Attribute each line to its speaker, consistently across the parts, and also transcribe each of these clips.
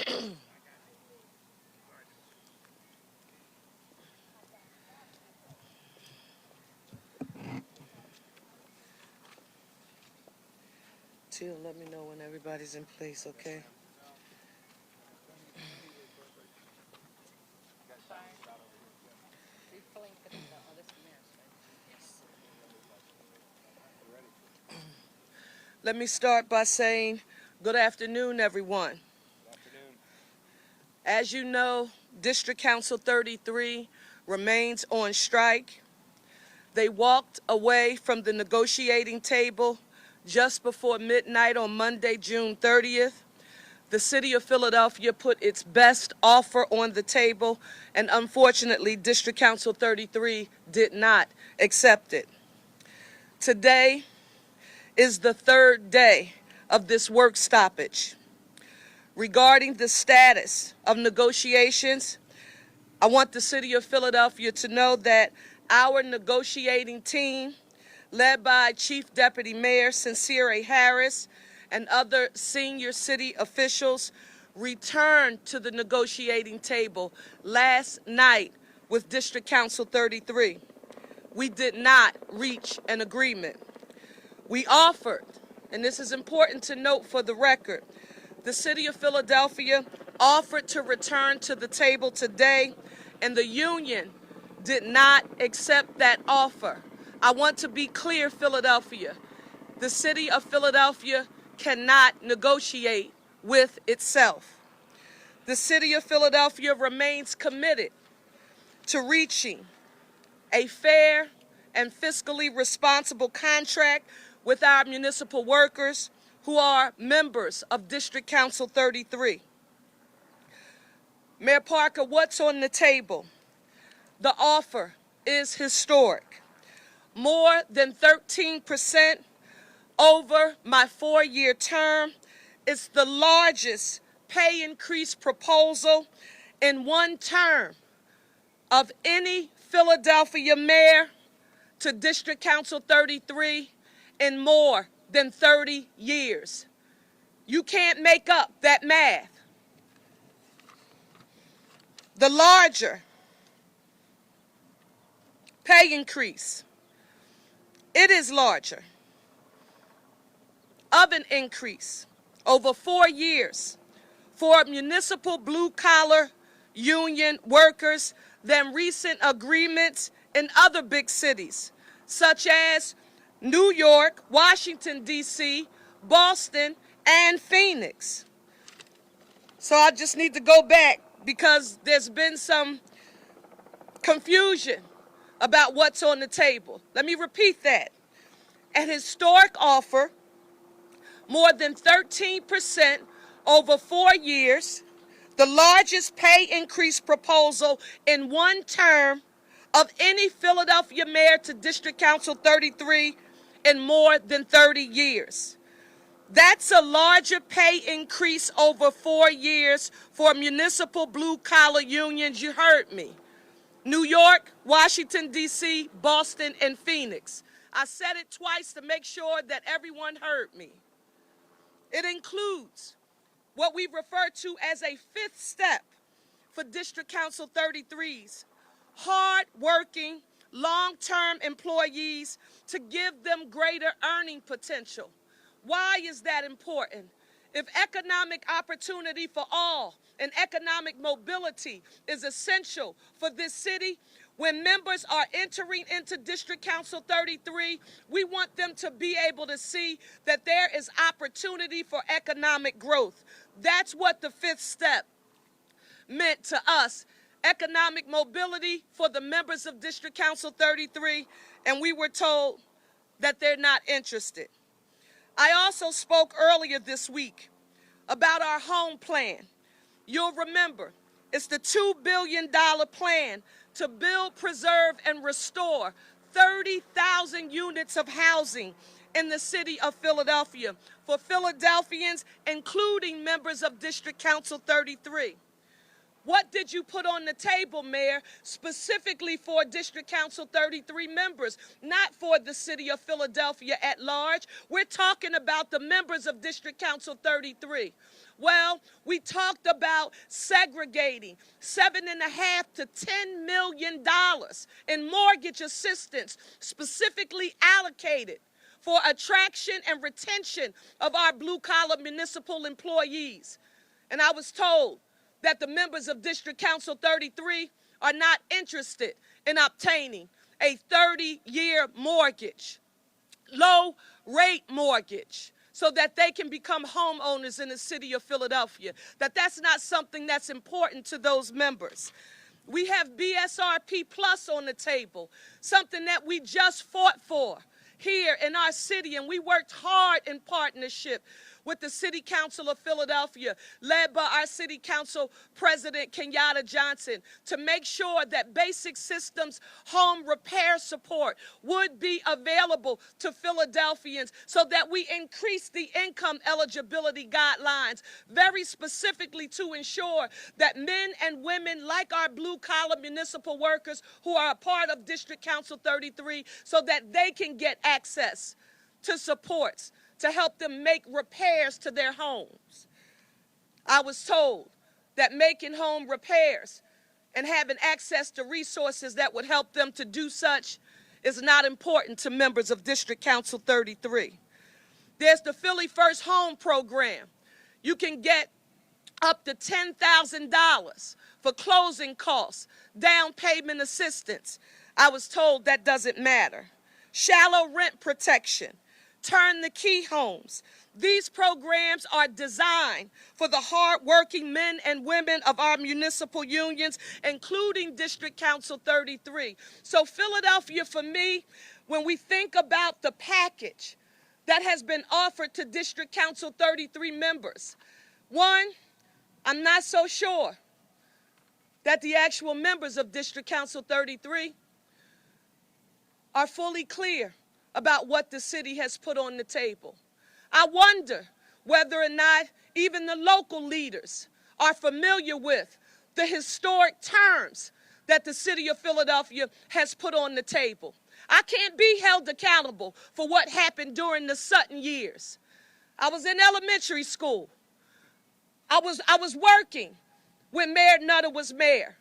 Speaker 1: Till, let me know when everybody's in place, okay? Let me start by saying good afternoon, everyone. As you know, District Council 33 remains on strike. They walked away from the negotiating table just before midnight on Monday, June 30th. The city of Philadelphia put its best offer on the table, and unfortunately, District Council 33 did not accept it. Today is the third day of this work stoppage. Regarding the status of negotiations, I want the city of Philadelphia to know that our negotiating team, led by Chief Deputy Mayor Sincere A. Harris and other senior city officials, returned to the negotiating table last night with District Council 33. We did not reach an agreement. We offered, and this is important to note for the record, the city of Philadelphia offered to return to the table today, and the union did not accept that offer. I want to be clear, Philadelphia. The city of Philadelphia cannot negotiate with itself. The city of Philadelphia remains committed to reaching a fair and fiscally responsible contract with our municipal workers who are members of District Council 33. Mayor Parker, what's on the table? The offer is historic. More than 13% over my 4-year term. It's the largest pay increase proposal in one term of any Philadelphia mayor to District Council 33 in more than 30 years. You can't make up that math. The larger pay increase, it is larger, of an increase over 4 years for municipal blue-collar union workers than recent agreements in other big cities, such as New York, Washington, D.C., Boston, and Phoenix. So I just need to go back because there's been some confusion about what's on the table. Let me repeat that. An historic offer, more than 13% over 4 years, the largest pay increase proposal in one term of any Philadelphia mayor to District Council 33 in more than 30 years. That's a larger pay increase over 4 years for municipal blue-collar unions. You heard me. New York, Washington, D.C., Boston, and Phoenix. I said it twice to make sure that everyone heard me. It includes what we refer to as a fifth step for District Council 33's hard-working, long-term employees to give them greater earning potential. Why is that important? If economic opportunity for all and economic mobility is essential for this city, when members are entering into District Council 33, we want them to be able to see that there is opportunity for economic growth. That's what the fifth step meant to us. Economic mobility for the members of District Council 33, and we were told that they're not interested. I also spoke earlier this week about our home plan. You'll remember, it's the $2 billion plan to build, preserve, and restore 30,000 units of housing in the city of Philadelphia for Philadelphians, including members of District Council 33. What did you put on the table, Mayor, specifically for District Council 33 members, not for the city of Philadelphia at large? We're talking about the members of District Council 33. Well, we talked about segregating $7.5 to $10 million in mortgage assistance specifically allocated for attraction and retention of our blue-collar municipal employees. And I was told that the members of District Council 33 are not interested in obtaining a 30-year mortgage, low-rate mortgage, so that they can become homeowners in the city of Philadelphia. That's not something that's important to those members. We have BSRP Plus on the table, something that we just fought for here in our city, and we worked hard in partnership with the City Council of Philadelphia, led by our City Council President Kenyatta Johnson, to make sure that basic systems home repair support would be available to Philadelphians so that we increase the income eligibility guidelines, very specifically to ensure that men and women like our blue-collar municipal workers who are a part of District Council 33, so that they can get access to supports to help them make repairs to their homes. I was told that making home repairs and having access to resources that would help them to do such is not important to members of District Council 33. There's the Philly First Home program. You can get up to $10,000 for closing costs, down payment assistance. I was told that doesn't matter. Shallow rent protection, turn the key homes. These programs are designed for the hardworking men and women of our municipal unions, including District Council 33. So Philadelphia, for me, when we think about the package that has been offered to District Council 33 members, one, I'm not so sure that the actual members of District Council 33 are fully clear about what the city has put on the table. I wonder whether or not even the local leaders are familiar with the historic terms that the city of Philadelphia has put on the table. I can't be held accountable for what happened during the Sutton years. I was in elementary school. I was working when Mayor Nutter was mayor.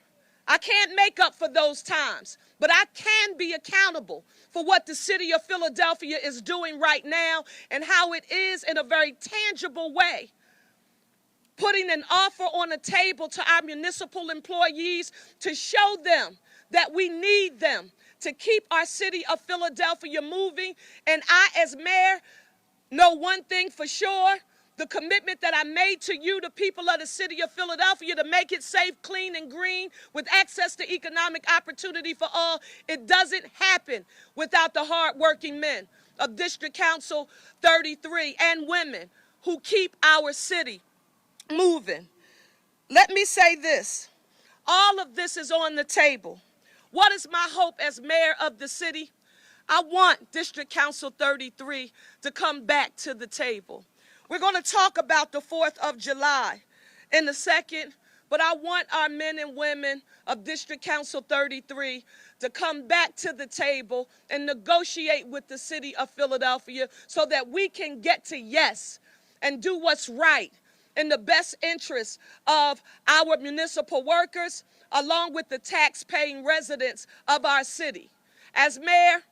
Speaker 1: I can't make up for those times, but I can be accountable for what the city of Philadelphia is doing right now and how it is, in a very tangible way, putting an offer on the table to our municipal employees to show them that we need them to keep our city of Philadelphia moving. And I, as mayor, know one thing for sure: the commitment that I made to you, the people of the city of Philadelphia, to make it safe, clean, and green with access to economic opportunity for all, it doesn't happen without the hardworking men of District Council 33 and women who keep our city moving. Let me say this. All of this is on the table. What is my hope as mayor of the city? I want District Council 33 to come back to the table. We're going to talk about the 4th of July in a second, but I want our men and women of District Council 33 to come back to the table and negotiate with the city of Philadelphia so that we can get to yes and do what's right in the best interest of our municipal workers, along with the tax-paying residents of our city. As mayor,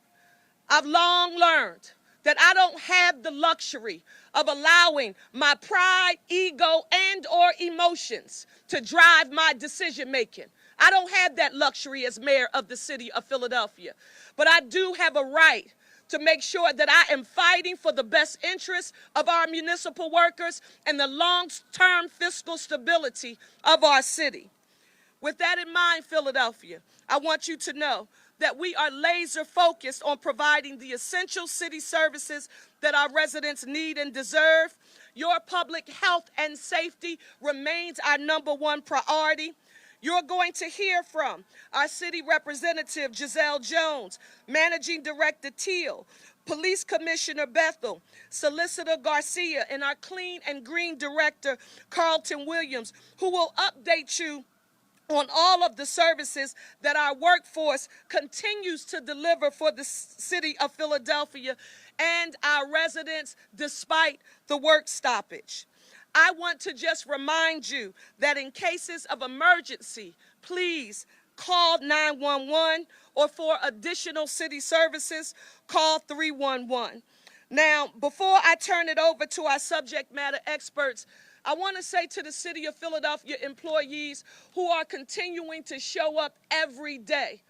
Speaker 1: I've long learned that I don't have the luxury of allowing my pride, ego, and or emotions to drive my decision-making. I don't have that luxury as mayor of the city of Philadelphia. But I do have a right to make sure that I am fighting for the best interests of our municipal workers and the long-term fiscal stability of our city. With that in mind, Philadelphia, I want you to know that we are laser focused on providing the essential city services that our residents need and deserve. Your public health and safety remains our #1 priority. You're going to hear from our city representative, Giselle Jones, Managing Director Teal, Police Commissioner Bethel, Solicitor Garcia, and our Clean and Green Director, Carlton Williams, who will update you on all of the services that our workforce continues to deliver for the city of Philadelphia and our residents despite the work stoppage. I want to just remind you that in cases of emergency, please call 911, or for additional city services, call 311. Now, before I turn it over to our subject matter experts, I want to say to the city of Philadelphia employees who are continuing to show up every day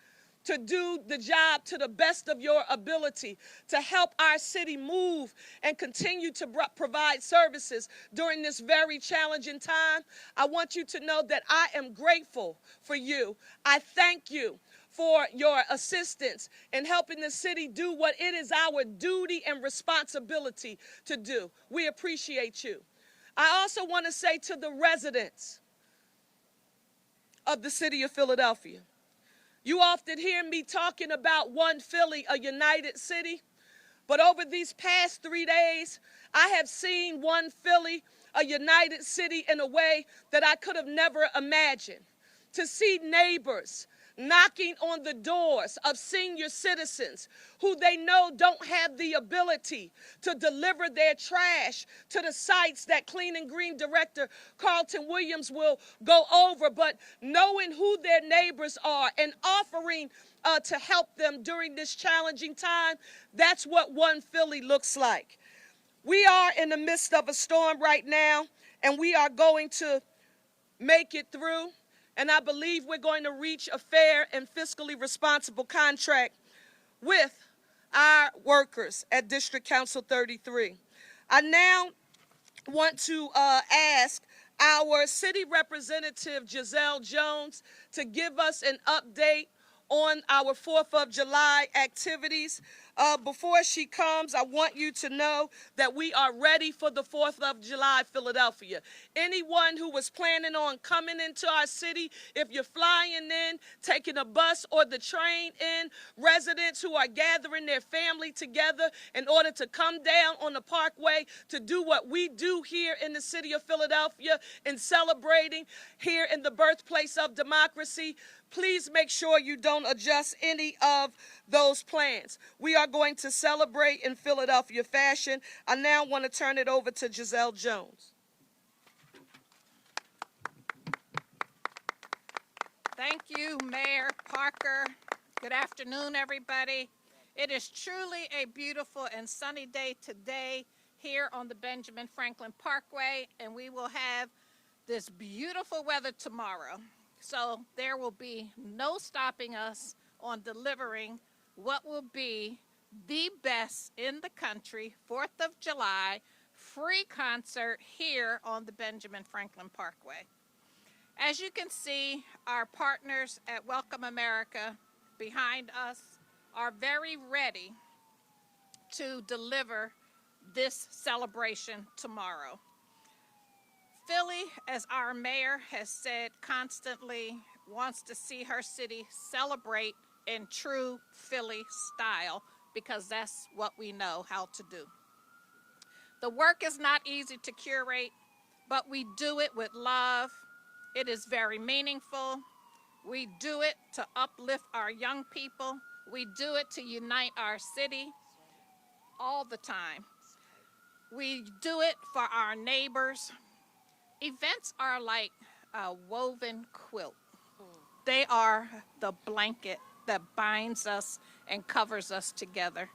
Speaker 1: to do the job to the best of your ability, to help our city move and continue to provide services during this very challenging time, I want you to know that I am grateful for you. I thank you for your assistance in helping the city do what it is our duty and responsibility to do. We appreciate you. I also want to say to the residents of the city of Philadelphia, you often hear me talking about one Philly, a united city, but over these past 3 days, I have seen one Philly, a united city in a way that I could have never imagined. To see neighbors knocking on the doors of senior citizens who they know don't have the ability to deliver their trash to the sites that Clean and Green Director Carlton Williams will go over, but knowing who their neighbors are and offering to help them during this challenging time, that's what one Philly looks like. We are in the midst of a storm right now, and we are going to make it through. And I believe we're going to reach a fair and fiscally responsible contract with our workers at District Council 33. I now want to ask our city representative, Giselle Jones, to give us an update on our 4th of July activities. Before she comes, I want you to know that we are ready for the 4th of July, Philadelphia. Anyone who was planning on coming into our city, if you're flying in, taking a bus or the train in, residents who are gathering their family together in order to come down on the Parkway to do what we do here in the city of Philadelphia and celebrating here in the birthplace of democracy, please make sure you don't adjust any of those plans. We are going to celebrate in Philadelphia fashion. I now want to turn it over to Giselle Jones.
Speaker 2: Thank you, Mayor Parker. Good afternoon, everybody. It is truly a beautiful and sunny day today here on the Benjamin Franklin Parkway, and we will have this beautiful weather tomorrow. So there will be no stopping us on delivering what will be the best in the country 4th of July free concert here on the Benjamin Franklin Parkway. As you can see, our partners at Welcome America behind us are very ready to deliver this celebration tomorrow. Philly, as our mayor has said constantly, wants to see her city celebrate in true Philly style because that's what we know how to do. The work is not easy to curate, but we do it with love. It is very meaningful. We do it to uplift our young people. We do it to unite our city all the time. We do it for our neighbors. Events are like a woven quilt. They are the blanket that binds us and covers us together.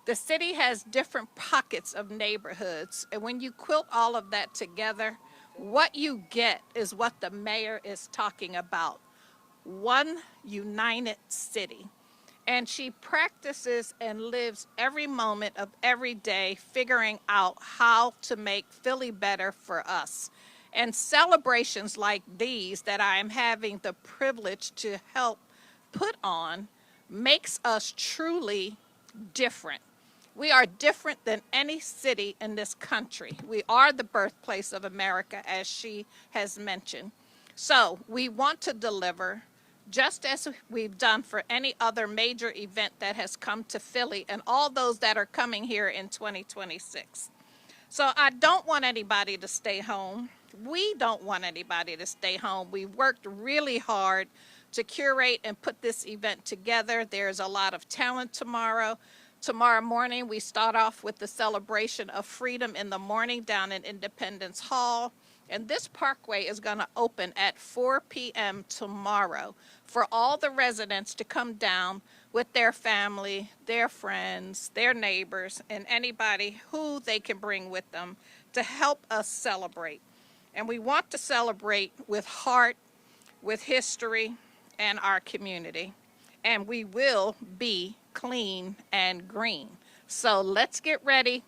Speaker 2: The city has different pockets of neighborhoods, and when you quilt all of that together, what you get is what the mayor is talking about, one united city. And she practices and lives every moment of every day figuring out how to make Philly better for us. And celebrations like these that I am having the privilege to help put on makes us truly different. We are different than any city in this country. We are the birthplace of America, as she has mentioned. So we want to deliver just as we've done for any other major event that has come to Philly and all those that are coming here in 2026. So I don't want anybody to stay home. We don't want anybody to stay home. We worked really hard to curate and put this event together. There's a lot of talent tomorrow. Tomorrow morning, we start off with the celebration of freedom in the morning down in Independence Hall. And this parkway is going to open at 4 p.m. tomorrow for all the residents to come down with their family, their friends, their neighbors, and anybody who they can bring with them to help us celebrate. And we want to celebrate with heart, with history, and our community. And we will be clean and green. So let's get ready.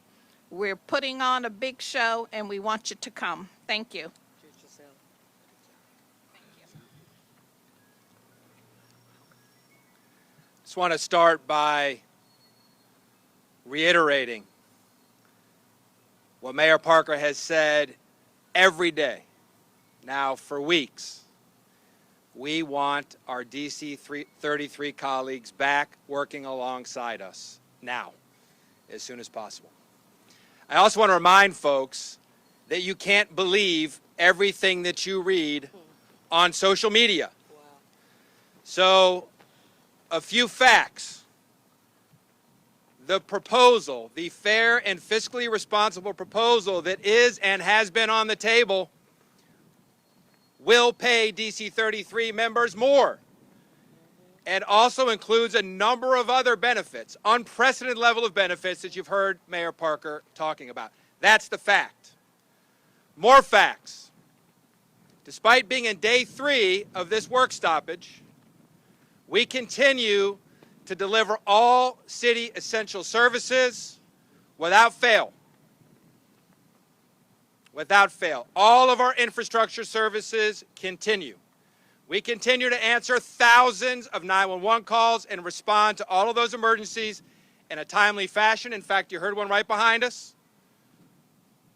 Speaker 2: We're putting on a big show, and we want you to come. Thank you.
Speaker 3: Just want to start by reiterating what Mayor Parker has said every day now for weeks. We want our DC 33 colleagues back working alongside us now, as soon as possible. I also want to remind folks that you can't believe everything that you read on social media. So, a few facts. The proposal, the fair and fiscally responsible proposal that is and has been on the table, will pay DC 33 members more, and also includes a number of other benefits, unprecedented level of benefits that you've heard Mayor Parker talking about. That's the fact. More facts. Despite being in day 3 of this work stoppage, we continue to deliver all city essential services without fail. Without fail. All of our infrastructure services continue. We continue to answer thousands of 911 calls and respond to all of those emergencies in a timely fashion. In fact, you heard one right behind us.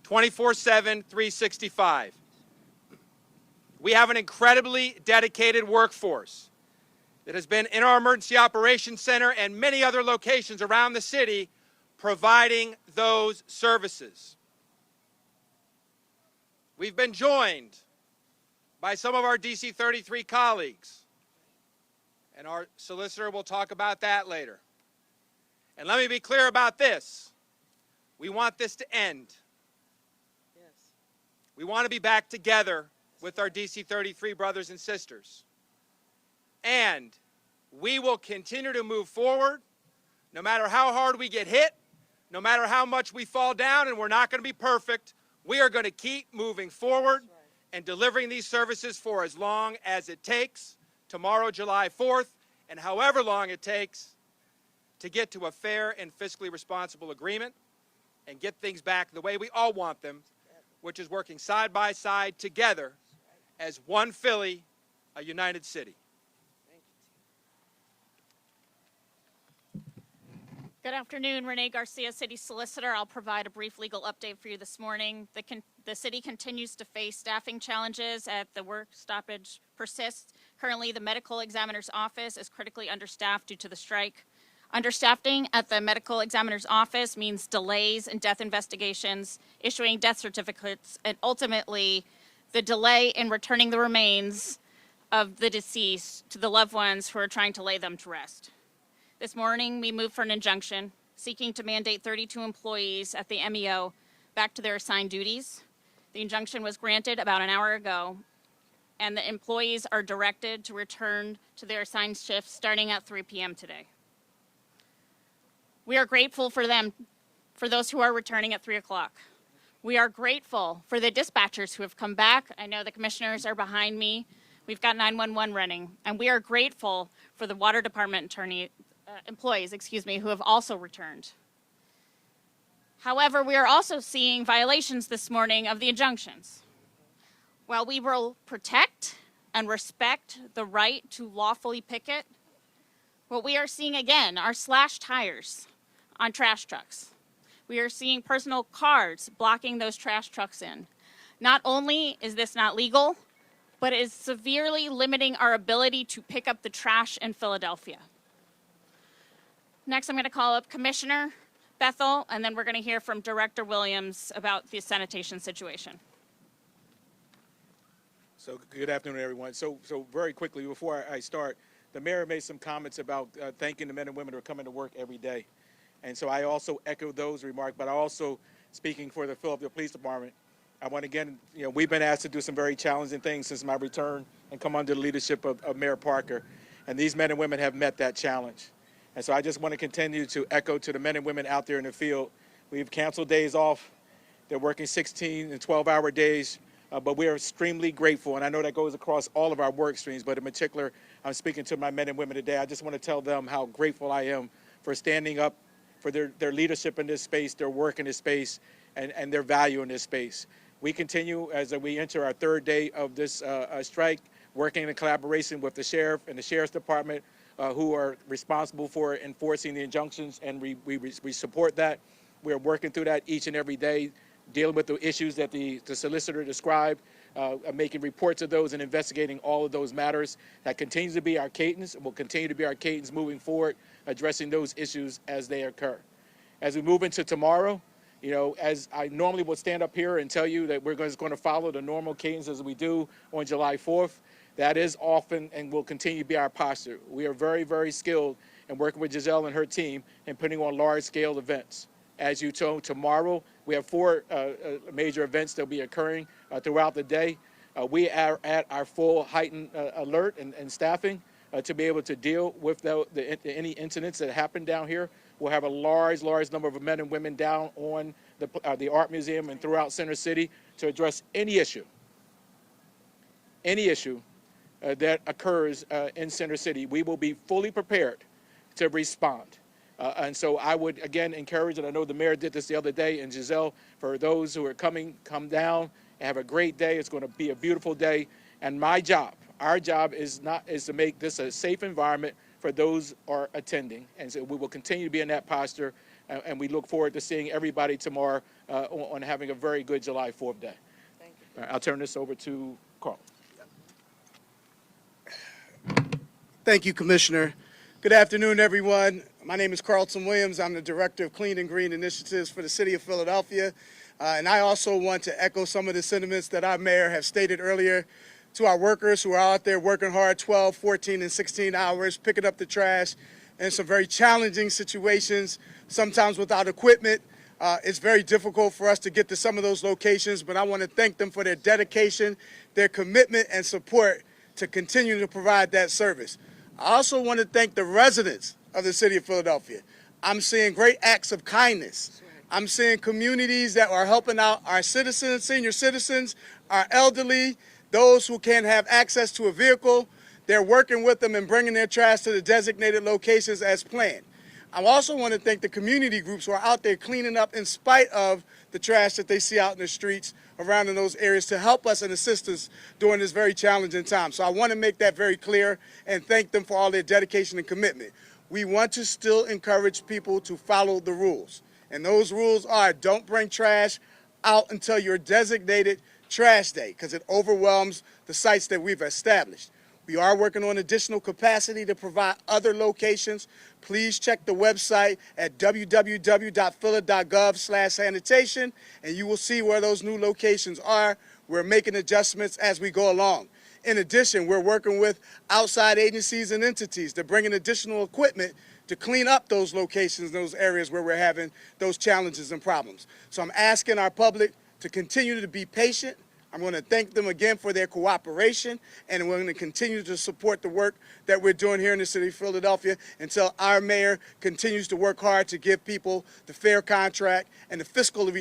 Speaker 3: 24/7, 365. We have an incredibly dedicated workforce that has been in our Emergency Operations Center and many other locations around the city providing those services. We've been joined by some of our DC 33 colleagues, and our solicitor will talk about that later. And let me be clear about this. We want this to end. We want to be back together with our DC 33 brothers and sisters. And we will continue to move forward no matter how hard we get hit, no matter how much we fall down, and we're not going to be perfect. We are going to keep moving forward and delivering these services for as long as it takes, tomorrow, July 4th, and however long it takes to get to a fair and fiscally responsible agreement and get things back the way we all want them, which is working side by side together as one Philly, a united city.
Speaker 4: Good afternoon, Renee Garcia, City Solicitor. I'll provide a brief legal update for you this morning. The city continues to face staffing challenges as the work stoppage persists. Currently, the medical examiner's office is critically understaffed due to the strike. Understaffing at the medical examiner's office means delays in death investigations, issuing death certificates, and ultimately the delay in returning the remains of the deceased to the loved ones who are trying to lay them to rest. This morning, we moved for an injunction seeking to mandate 32 employees at the MEO back to their assigned duties. The injunction was granted about an hour ago, and the employees are directed to return to their assigned shifts starting at 3 p.m. today. We are grateful for those who are returning at 3 o'clock. We are grateful for the dispatchers who have come back. I know the commissioners are behind me. We've got 911 running, and we are grateful for the water department employees, who have also returned. However, we are also seeing violations this morning of the injunctions. While we will protect and respect the right to lawfully picket, what we are seeing again are slashed tires on trash trucks. We are seeing personal cars blocking those trash trucks in. Not only is this not legal, but it is severely limiting our ability to pick up the trash in Philadelphia. Next, I'm going to call up Commissioner Bethel, and then we're going to hear from Director Williams about the sanitation situation.
Speaker 5: So good afternoon, everyone. So very quickly, before I start, the mayor made some comments about thanking the men and women who are coming to work every day. And so I also echo those remarks, but I also, speaking for the Philadelphia Police Department, I want to again, we've been asked to do some very challenging things since my return and come under the leadership of Mayor Parker. And these men and women have met that challenge. And so I just want to continue to echo to the men and women out there in the field. We've canceled days off. They're working 16 and 12-hour days. But we are extremely grateful, and I know that goes across all of our work streams, but in particular, I'm speaking to my men and women today. I just want to tell them how grateful I am for standing up for their leadership in this space, their work in this space, and their value in this space. We continue as we enter our third day of this strike, working in collaboration with the sheriff and the sheriff's department, who are responsible for enforcing the injunctions, and we support that. We're working through that each and every day, dealing with the issues that the solicitor described, making reports of those and investigating all of those matters. That continues to be our cadence and will continue to be our cadence moving forward, addressing those issues as they occur. As we move into tomorrow, as I normally would stand up here and tell you that we're just going to follow the normal cadence as we do on July 4th, that is often and will continue to be our posture. We are very, very skilled in working with Giselle and her team and putting on large-scale events. As you told, tomorrow we have 4 major events that will be occurring throughout the day. We are at our full heightened alert and staffing to be able to deal with any incidents that happen down here. We'll have a large number of men and women down on the Art Museum and throughout Center City to address any issue that occurs in Center City. We will be fully prepared to respond. And so I would, again, encourage, and I know the mayor did this the other day, and Giselle, for those who are coming, come down and have a great day. It's going to be a beautiful day. And my job, our job is to make this a safe environment for those who are attending. And so we will continue to be in that posture, and we look forward to seeing everybody tomorrow on having a very good July 4th day. Thank you. All right, I'll turn this over to Carl.
Speaker 6: Thank you, Commissioner. Good afternoon, everyone. My name is Carlton Williams. I'm the Director of Clean and Green Initiatives for the City of Philadelphia. And I also want to echo some of the sentiments that our mayor have stated earlier to our workers who are out there working hard 12, 14, and 16 hours, picking up the trash in some very challenging situations, sometimes without equipment. It's very difficult for us to get to some of those locations, but I want to thank them for their dedication, their commitment, and support to continue to provide that service. I also want to thank the residents of the city of Philadelphia. I'm seeing great acts of kindness. I'm seeing communities that are helping out our citizens, senior citizens, our elderly, those who can't have access to a vehicle. They're working with them and bringing their trash to the designated locations as planned. I also want to thank the community groups who are out there cleaning up in spite of the trash that they see out in the streets around in those areas to help us and assist us during this very challenging time. So I want to make that very clear and thank them for all their dedication and commitment. We want to still encourage people to follow the rules. And those rules are don't bring trash out until your designated trash day because it overwhelms the sites that we've established. We are working on additional capacity to provide other locations. Please check the website at www.phila.gov/sanitation, and you will see where those new locations are. We're making adjustments as we go along. In addition, we're working with outside agencies and entities to bring in additional equipment to clean up those locations, those areas where we're having those challenges and problems. So I'm asking our public to continue to be patient. I'm going to thank them again for their cooperation, and we're going to continue to support the work that we're doing here in the city of Philadelphia until our mayor continues to work hard to give people the fair contract and the fiscally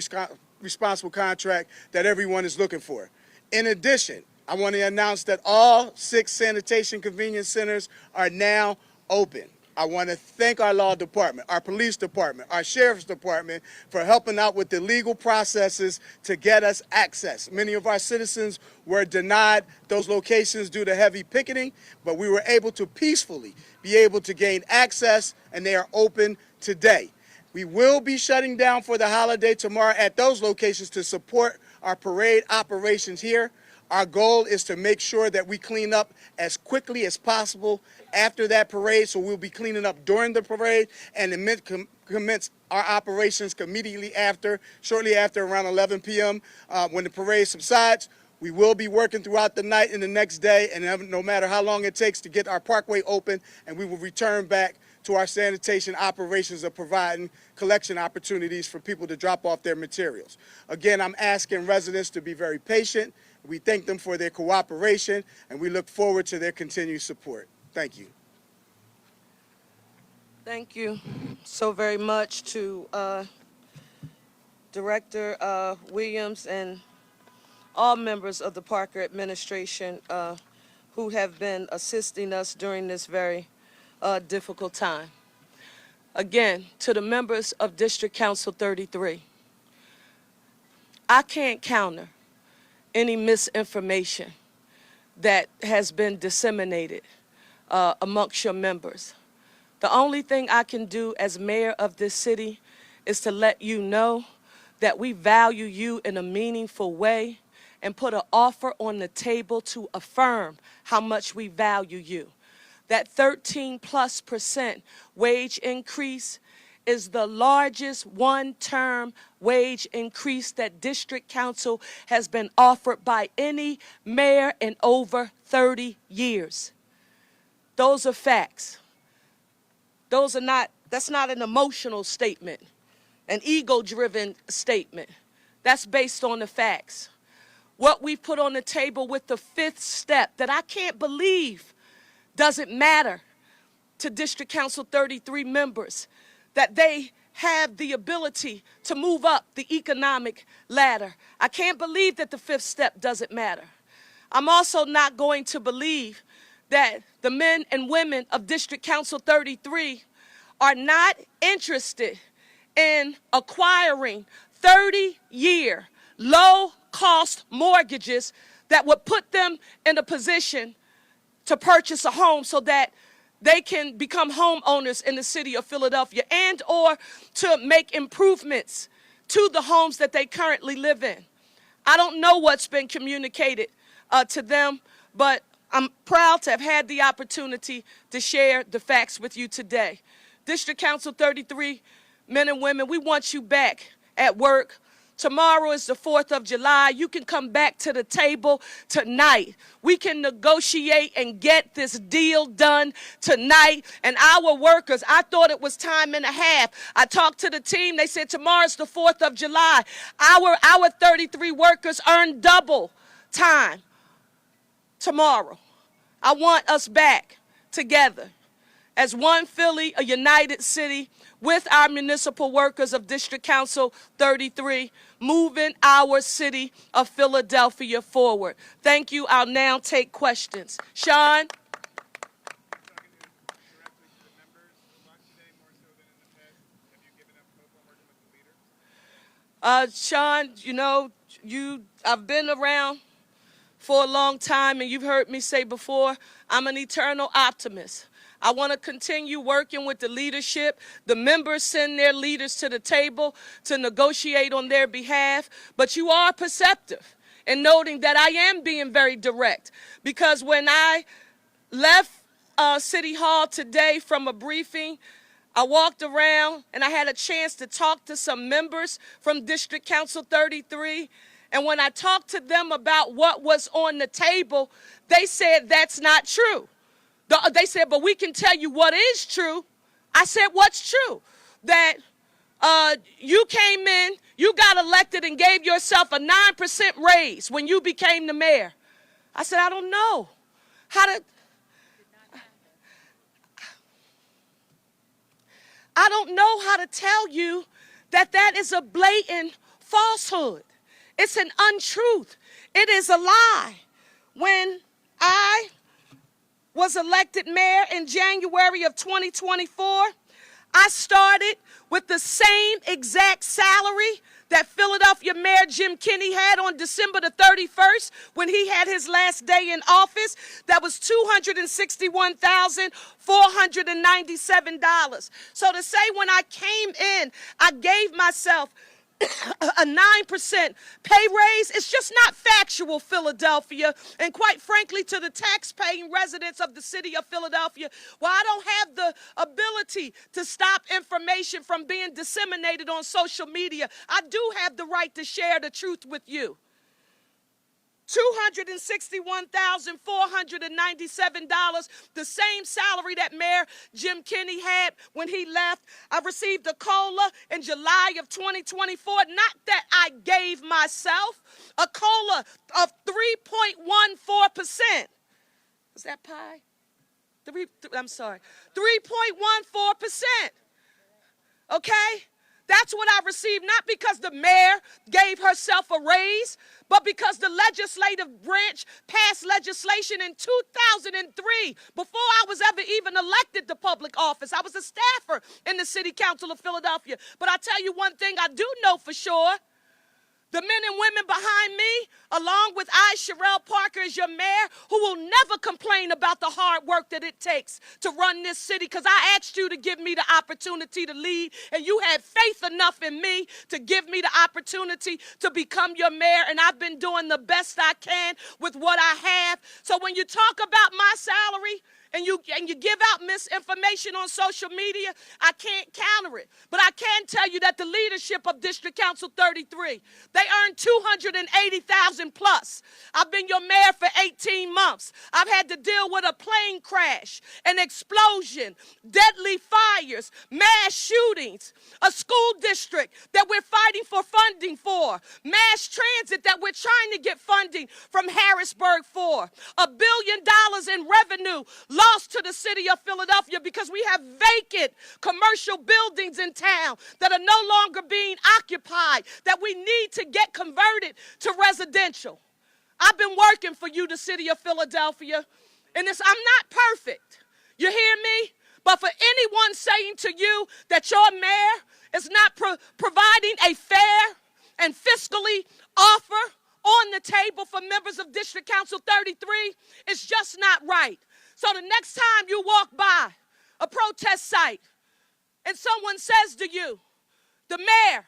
Speaker 6: responsible contract that everyone is looking for. In addition, I want to announce that all 6 sanitation convenience centers are now open. I want to thank our law department, our police department, our sheriff's department for helping out with the legal processes to get us access. Many of our citizens were denied those locations due to heavy picketing, but we were able to peacefully be able to gain access, and they are open today. We will be shutting down for the holiday tomorrow at those locations to support our parade operations here. Our goal is to make sure that we clean up as quickly as possible after that parade, so we'll be cleaning up during the parade and commence our operations immediately after, shortly after around 11 p.m. When the parade subsides. We will be working throughout the night and the next day, and no matter how long it takes to get our parkway open, and we will return back to our sanitation operations of providing collection opportunities for people to drop off their materials. Again, I'm asking residents to be very patient. We thank them for their cooperation, and we look forward to their continued support. Thank you.
Speaker 1: Thank you so very much to Director Williams and all members of the Parker administration who have been assisting us during this very difficult time. Again, to the members of District Council 33, I can't counter any misinformation that has been disseminated amongst your members. The only thing I can do as mayor of this city is to let you know that we value you in a meaningful way and put an offer on the table to affirm how much we value you. That 13+% wage increase is the largest one-term wage increase that District Council has been offered by any mayor in over 30 years. Those are facts. That's not an emotional statement, an ego-driven statement. That's based on the facts. What we put on the table with the fifth step that I can't believe doesn't matter to District Council 33 members, that they have the ability to move up the economic ladder. I can't believe that the fifth step doesn't matter. I'm also not going to believe that the men and women of District Council 33 are not interested in acquiring 30-year low-cost mortgages that would put them in a position to purchase a home so that they can become homeowners in the city of Philadelphia and or to make improvements to the homes that they currently live in. I don't know what's been communicated to them, but I'm proud to have had the opportunity to share the facts with you today. District Council 33 men and women, we want you back at work. Tomorrow is the 4th of July. You can come back to the table tonight. We can negotiate and get this deal done tonight. And our workers, I thought it was time and a half. I talked to the team. They said tomorrow's the 4th of July. Our 33 workers earn double time tomorrow. I want us back together as one Philly, a united city, with our municipal workers of District Council 33, moving our city of Philadelphia forward. Thank you. I'll now take questions. Sean? Sean, you know, I've been around for a long time, and you've heard me say before, I'm an eternal optimist. I want to continue working with the leadership. The members send their leaders to the table to negotiate on their behalf. But you are perceptive in noting that I am being very direct. Because when I left City Hall today from a briefing, I walked around and I had a chance to talk to some members from District Council 33. And when I talked to them about what was on the table, they said that's not true. They said, but we can tell you what is true. I said, what's true? That you came in, you got elected and gave yourself a 9% raise when you became the mayor. I said, I don't know how to. I don't know how to tell you that that is a blatant falsehood. It's an untruth. It is a lie. When I was elected mayor in January of 2024, I started with the same exact salary that Philadelphia Mayor Jim Kenney had on December the 31st when he had his last day in office. That was $261,497. So to say when I came in, I gave myself a 9% pay raise. It's just not factual, Philadelphia. And quite frankly, to the tax-paying residents of the city of Philadelphia, well, I don't have the ability to stop information from being disseminated on social media. I do have the right to share the truth with you. $261,497, the same salary that Mayor Jim Kenney had when he left. I received a COLA in July of 2024, not that I gave myself, a COLA of 3.14%. Is that pie? I'm sorry, 3.14%. Okay? That's what I received, not because the mayor gave herself a raise, but because the legislative branch passed legislation in 2003, before I was ever even elected to public office. I was a staffer in the City Council of Philadelphia. But I tell you one thing I do know for sure. The men and women behind me, along with I, Sherelle Parker, as your mayor, who will never complain about the hard work that it takes to run this city, because I asked you to give me the opportunity to lead, and you had faith enough in me to give me the opportunity to become your mayor, and I've been doing the best I can with what I have. So when you talk about my salary, and you give out misinformation on social media, I can't counter it. But I can tell you that the leadership of District Council 33, they earn $280,000 plus. I've been your mayor for 18 months. I've had to deal with a plane crash, an explosion, deadly fires, mass shootings, a school district that we're fighting for funding for, mass transit that we're trying to get funding from Harrisburg for, $1 billion in revenue lost to the city of Philadelphia because we have vacant commercial buildings in town that are no longer being occupied, that we need to get converted to residential. I've been working for you, the city of Philadelphia, and I'm not perfect. You hear me? But for anyone saying to you that your mayor is not providing a fair and fiscally offer on the table for members of District Council 33, it's just not right. So the next time you walk by a protest site and someone says to you, the mayor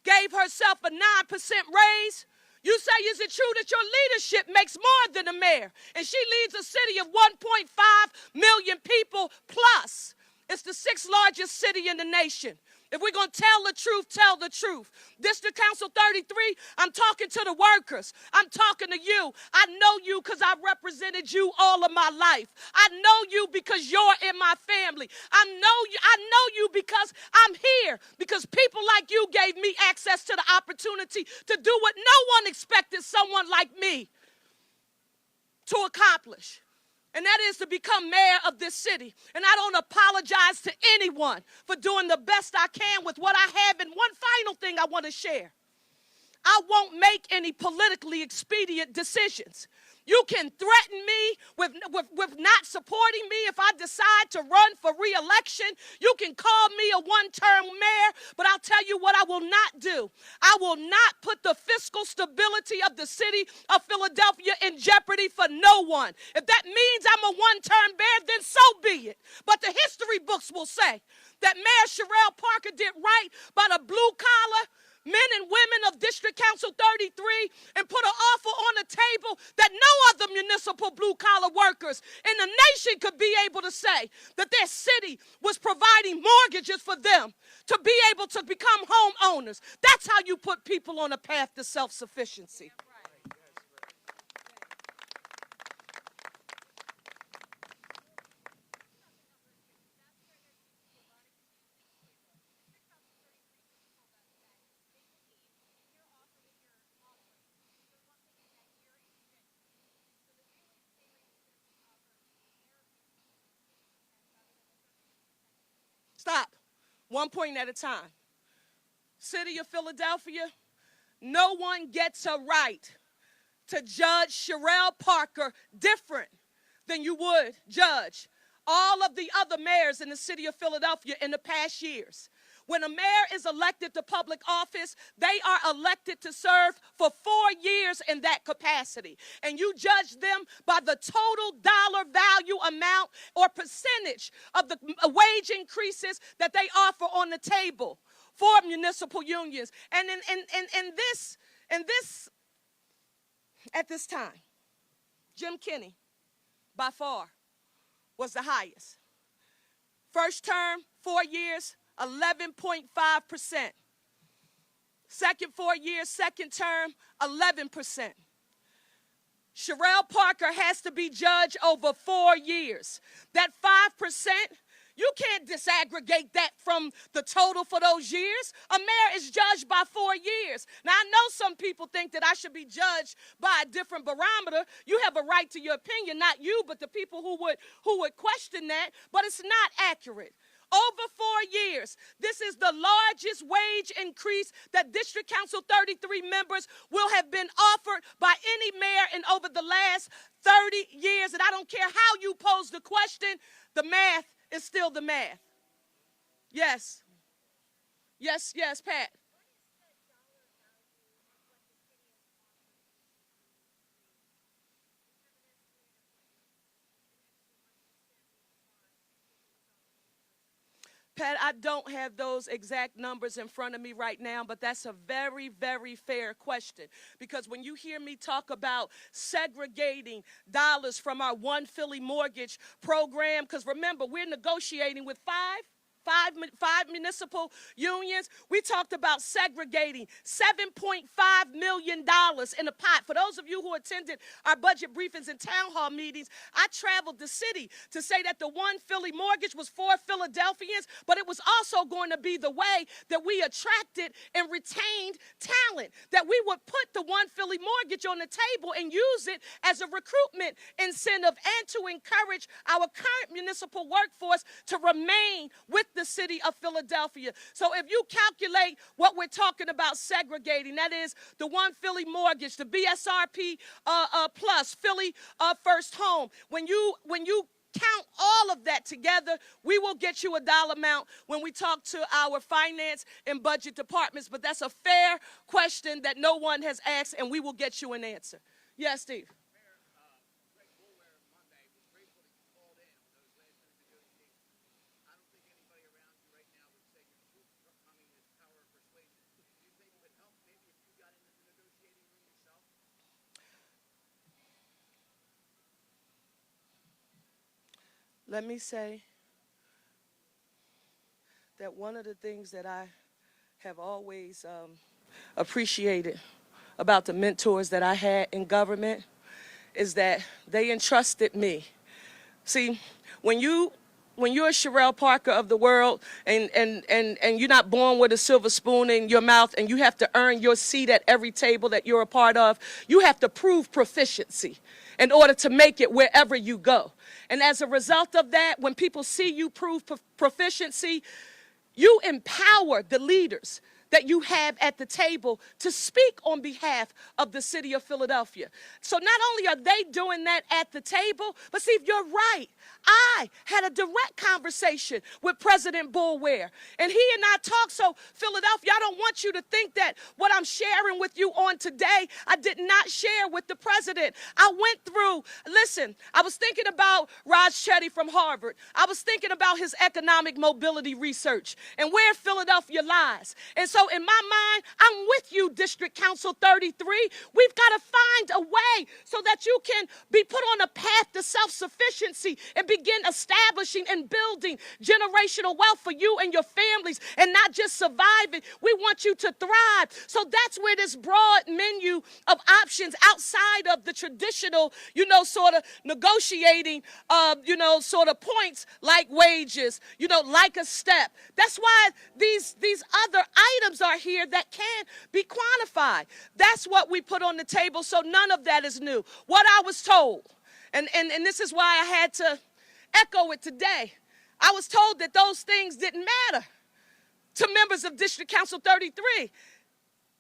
Speaker 1: gave herself a 9% raise, you say, is it true that your leadership makes more than the mayor? And she leads a city of 1.5 million people plus. It's the 6th largest city in the nation. If we're going to tell the truth, tell the truth. District Council 33, I'm talking to the workers. I'm talking to you. I know you because I've represented you all of my life. I know you because you're in my family. I know you because I'm here, because people like you gave me access to the opportunity to do what no one expected someone like me to accomplish. And that is to become mayor of this city. And I don't apologize to anyone for doing the best I can with what I have. And one final thing I want to share. I won't make any politically expedient decisions. You can threaten me with not supporting me if I decide to run for re-election. You can call me a one-term mayor, but I'll tell you what I will not do. I will not put the fiscal stability of the city of Philadelphia in jeopardy for no one. If that means I'm a one-term mayor, then so be it. But the history books will say that Mayor Sherelle Parker did right by the blue-collar men and women of District Council 33 and put an offer on the table that no other municipal blue-collar workers in the nation could be able to say that their city was providing mortgages for them to be able to become homeowners. That's how you put people on a path to self-sufficiency. Stop. One point at a time. City of Philadelphia, no one gets a right to judge Sherelle Parker different than you would judge all of the other mayors in the city of Philadelphia in the past years. When a mayor is elected to public office, they are elected to serve for 4 years in that capacity. And you judge them by the total dollar value amount or percentage of the wage increases that they offer on the table. 4 municipal unions. And in this, at this time, Jim Kenney, by far, was the highest. First term, 4 years, 11.5%. Second 4 years, second term, 11%. Sherelle Parker has to be judged over 4 years. That 5%, you can't disaggregate that from the total for those years. A mayor is judged by 4 years. Now, I know some people think that I should be judged by a different barometer. You have a right to your opinion, not you, but the people who would question that. But it's not accurate. Over 4 years, this is the largest wage increase that District Council 33 members will have been offered by any mayor in over the last 30 years. And I don't care how you pose the question, the math is still the math. Yes. Yes, yes, Pat. Pat, I don't have those exact numbers in front of me right now, but that's a very, very fair question. Because when you hear me talk about segregating dollars from our One Philly mortgage program, because remember, we're negotiating with five municipal unions. We talked about segregating $7.5 million in a pot. For those of you who attended our budget briefings and town hall meetings, I traveled the city to say that the One Philly mortgage was for Philadelphians, but it was also going to be the way that we attracted and retained talent, that we would put the One Philly mortgage on the table and use it as a recruitment incentive and to encourage our current municipal workforce to remain with the city of Philadelphia. So if you calculate what we're talking about segregating, that is the One Philly mortgage, the BSRP plus, Philly First Home, when you count all of that together, we will get you a dollar amount when we talk to our finance and budget departments. But that's a fair question that no one has asked, and we will get you an answer. Yes, Steve. Let me say that one of the things that I have always appreciated about the mentors that I had in government is that they entrusted me. See, when you're a Sherelle Parker of the world and you're not born with a silver spoon in your mouth and you have to earn your seat at every table that you're a part of, you have to prove proficiency in order to make it wherever you go. And as a result of that, when people see you prove proficiency, you empower the leaders that you have at the table to speak on behalf of the city of Philadelphia. So not only are they doing that at the table, but see, you're right. I had a direct conversation with President Boulware, and he and I talked. So Philadelphia, I don't want you to think that what I'm sharing with you on today, I did not share with the president. I went through, listen, I was thinking about Raj Chetty from Harvard. I was thinking about his economic mobility research and where Philadelphia lies. And so in my mind, I'm with you, District Council 33. We've got to find a way so that you can be put on a path to self-sufficiency and begin establishing and building generational wealth for you and your families and not just surviving. We want you to thrive. So that's where this broad menu of options outside of the traditional, sort of negotiating, sort of points like wages, like a step. That's why these other items are here that can be quantified. That's what we put on the table, so none of that is new. What I was told, and this is why I had to echo it today, I was told that those things didn't matter to members of District Council 33.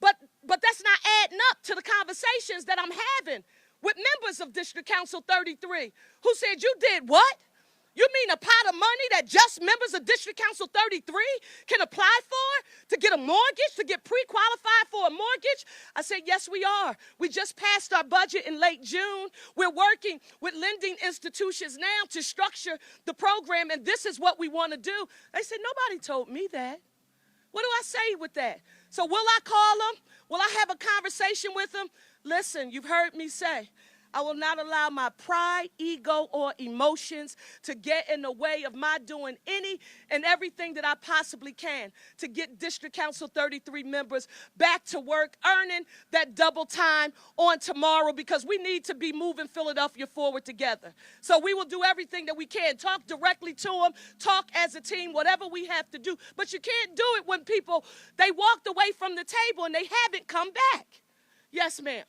Speaker 1: But that's not adding up to the conversations that I'm having with members of District Council 33 who said, you did what? You mean a pot of money that just members of District Council 33 can apply for to get a mortgage, to get pre-qualified for a mortgage? I said, yes, we are. We just passed our budget in late June. We're working with lending institutions now to structure the program, and this is what we want to do. They said, nobody told me that. What do I say with that? So will I call them? Will I have a conversation with them? Listen, you've heard me say, I will not allow my pride, ego, or emotions to get in the way of my doing any and everything that I possibly can to get District Council 33 members back to work, earning that double time on tomorrow, because we need to be moving Philadelphia forward together. So we will do everything that we can. Talk directly to them, talk as a team, whatever we have to do. But you can't do it when people, they walked away from the table and they haven't come back. Yes, ma'am.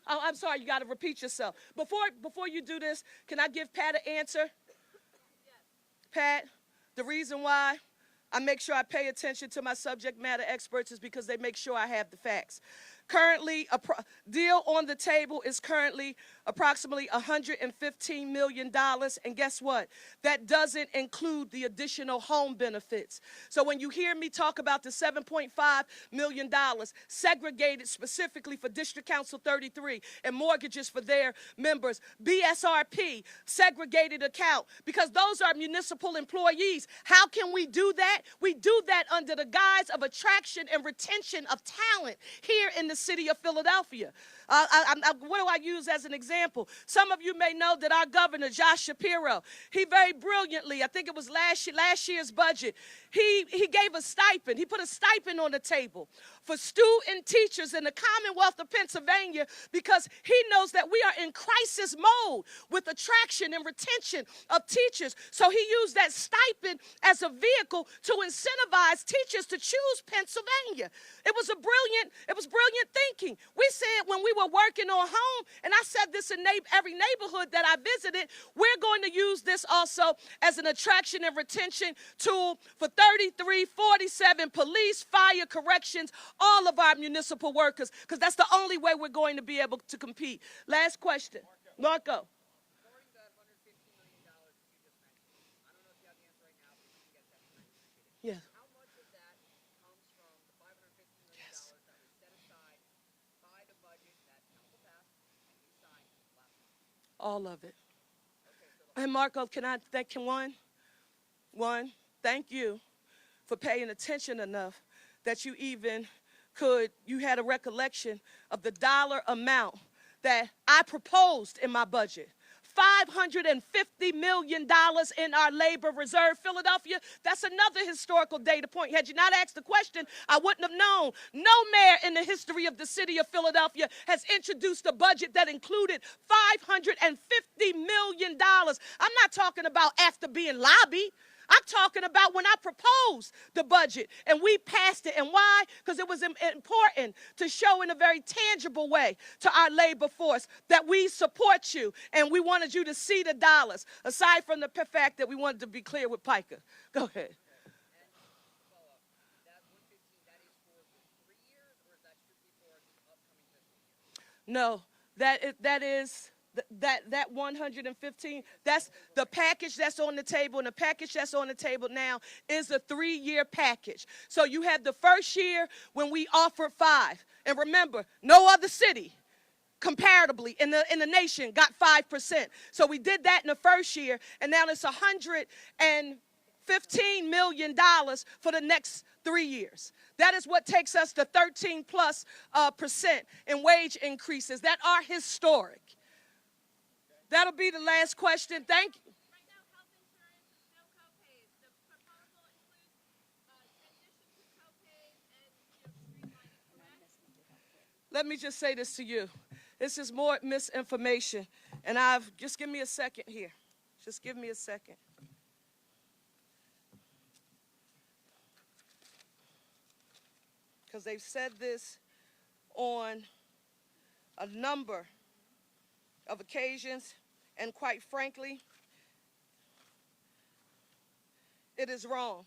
Speaker 1: Oh, I'm sorry, you got to repeat yourself. Before you do this, can I give Pat an answer? Pat, the reason why I make sure I pay attention to my subject matter experts is because they make sure I have the facts. Currently, a deal on the table is currently approximately $115 million. And guess what? That doesn't include the additional home benefits. So when you hear me talk about the $7.5 million segregated specifically for District Council 33 and mortgages for their members, BSRP, segregated account, because those are municipal employees. How can we do that? We do that under the guise of attraction and retention of talent here in the city of Philadelphia. What do I use as an example? Some of you may know that our governor, Josh Shapiro, he very brilliantly, I think it was last year's budget, he gave a stipend. He put a stipend on the table for student teachers in the Commonwealth of Pennsylvania, because he knows that we are in crisis mode with attraction and retention of teachers. So he used that stipend as a vehicle to incentivize teachers to choose Pennsylvania. It was brilliant thinking. We said when we were working on home, and I said this in every neighborhood that I visited, we're going to use this also as an attraction and retention tool for 33, 47 police, fire, corrections, all of our municipal workers, because that's the only way we're going to be able to compete. Last question. Marco. Yes.
Speaker 7: How much of that comes from the $550 million
Speaker 1: Yes.
Speaker 7: that was set aside by the budget that council passed and we signed last month?
Speaker 1: All of it. And Marco, can I thank you? One, thank you for paying attention enough that you had a recollection of the dollar amount that I proposed in my budget. $550 million in our labor reserve. Philadelphia, that's another historical data point. Had you not asked the question, I wouldn't have known. No mayor in the history of the city of Philadelphia has introduced a budget that included $550 million. I'm not talking about after being lobbied. I'm talking about when I proposed the budget and we passed it. And why? Because it was important to show in a very tangible way to our labor force that we support you and we wanted you to see the dollars, aside from the fact that we wanted to be clear with PICA. Go ahead.
Speaker 7: That 115, that is for the 3 years, or is that strictly for the upcoming fiscal year?
Speaker 1: No, that is... That 115, that's the package that's on the table, and the package that's on the table now is a 3-year package. So you have the first year when we offered 5. And remember, no other city comparatively in the nation got 5%. So we did that in the first year, and now it's $115 million for the next 3 years. That is what takes us to 13+% in wage increases that are historic. That'll be the last question. Thank you.
Speaker 8: Right now, health insurance is no copays. The proposal includes transition to copays and streamlining, correct?
Speaker 1: Let me just say this to you. This is more misinformation. And just give me a second here. Just give me a second. Because they've said this on a number of occasions, and quite frankly, it is wrong.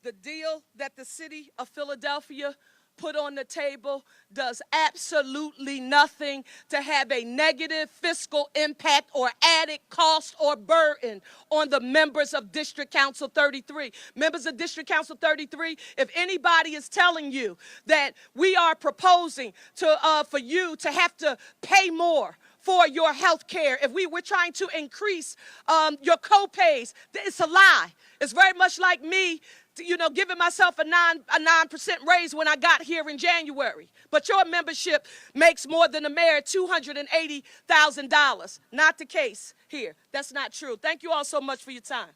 Speaker 1: The deal that the city of Philadelphia put on the table does absolutely nothing to have a negative fiscal impact or added cost or burden on the members of District Council 33. Members of District Council 33, if anybody is telling you that we are proposing for you to have to pay more for your health care, if we were trying to increase your co-pays, it's a lie. It's very much like me, giving myself a 9% raise when I got here in January. But your membership makes more than the mayor, $280,000. Not the case here. That's not true. Thank you all so much for your time.